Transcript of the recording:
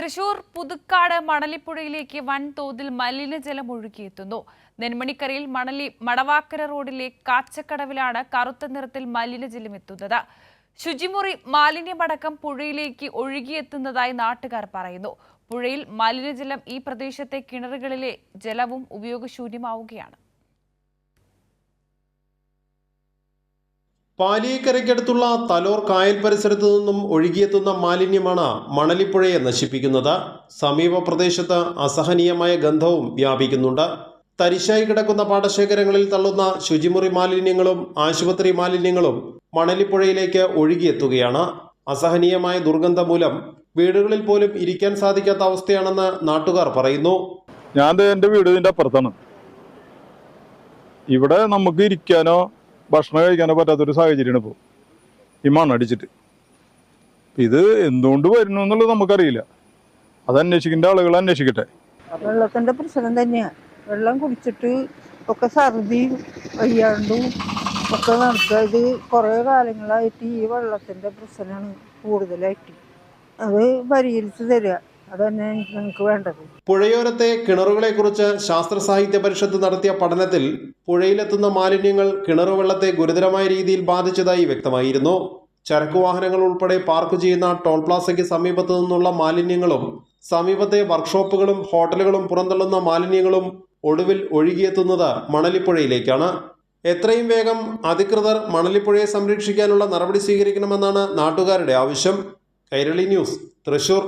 തൃശൂർ പുതുക്കാട് മണലിപ്പുഴയിലേക്ക് വൻതോതിൽ മലിനജലം ഒഴുകിയെത്തുന്നു. നെന്മണിക്കരയിൽ മടവാക്കര റോഡിലെ കാച്ചക്കടവിലാണ് കറുത്ത നിറത്തിൽ മലിനജലം എത്തുന്നത്. ശുചിമുറി മാലിന്യമടക്കം പുഴയിലേക്ക് ഒഴുകിയെത്തുന്നതായി നാട്ടുകാർ പറയുന്നു. പുഴയിൽ മലിനജലം ഈ പ്രദേശത്തെ കിണറുകളിലെ ജലവും ഉപയോഗശൂന്യമാവുകയാണ്. പാലിയേക്കരയ്ക്കടുത്തുള്ള തലോർ കായൽ പരിസരത്തു നിന്നും ഒഴുകിയെത്തുന്ന മാലിന്യമാണ് മണലിപ്പുഴയെ നശിപ്പിക്കുന്നത്. സമീപ പ്രദേശത്ത് അസഹനീയമായ ഗന്ധവും വ്യാപിക്കുന്നുണ്ട്. തരിശായി കിടക്കുന്ന പാടശേഖരങ്ങളിൽ തള്ളുന്ന ശുചിമുറി മാലിന്യങ്ങളും ആശുപത്രി മാലിന്യങ്ങളും മണലിപ്പുഴയിലേക്ക് ഒഴുകിയെത്തുകയാണ്. അസഹനീയമായ ദുർഗന്ധം മൂലം വീടുകളിൽ പോലും ഇരിക്കാൻ സാധിക്കാത്ത അവസ്ഥയാണെന്ന് നാട്ടുകാർ പറയുന്നു. ഞാൻ എൻ്റെ വീട് ഇതിൻ്റെ അപ്പുറത്താണ്. ഇവിടെ നമുക്ക് ഇരിക്കാനോ ഭക്ഷണം കഴിക്കാനോ പറ്റാത്തൊരു സാഹചര്യമാണ് ഇപ്പോൾ ഈ മണ്ണടിച്ചിട്ട്. ഇത് എന്തുകൊണ്ട് വരുന്നു എന്നുള്ളത് നമുക്കറിയില്ല. അത് അന്വേഷിക്കേണ്ട ആളുകൾ അന്വേഷിക്കട്ടെ. വെള്ളത്തിന്റെ പ്രശ്നം തന്നെയാണ്. വെള്ളം കുടിച്ചിട്ട് ഒക്കെ ഛർദിയും വയ്യാണ്ടും ഒക്കെ നടക്കുക. ഇത് കുറേ കാലങ്ങളായിട്ട് ഈ വെള്ളത്തിന്റെ പ്രശ്നമാണ് കൂടുതലായിട്ട്. അത് പരിഹരിച്ചു തരിക, അതന്നെ ഞങ്ങൾക്ക് വേണ്ടത്. പുഴയോരത്തെ കിണറുകളെക്കുറിച്ച് ശാസ്ത്ര സാഹിത്യ പരിഷത്ത് നടത്തിയ പഠനത്തിൽ പുഴയിലെത്തുന്ന മാലിന്യങ്ങൾ കിണറുവെള്ളത്തെ ഗുരുതരമായ രീതിയിൽ ബാധിച്ചതായി വ്യക്തമായിരുന്നു. ചരക്കു വാഹനങ്ങൾ ഉൾപ്പെടെ പാർക്ക് ചെയ്യുന്ന ടോൾ പ്ലാസയ്ക്ക് സമീപത്തു നിന്നുള്ള മാലിന്യങ്ങളും സമീപത്തെ വർക്ക്ഷോപ്പുകളും ഹോട്ടലുകളും പുറന്തള്ളുന്ന മാലിന്യങ്ങളും ഒടുവിൽ ഒഴുകിയെത്തുന്നത് മണലിപ്പുഴയിലേക്കാണ്. എത്രയും വേഗം അധികൃതർ മണലിപ്പുഴയെ സംരക്ഷിക്കാനുള്ള നടപടി സ്വീകരിക്കണമെന്നാണ് നാട്ടുകാരുടെ ആവശ്യം. കൈരളി ന്യൂസ്, തൃശൂർ.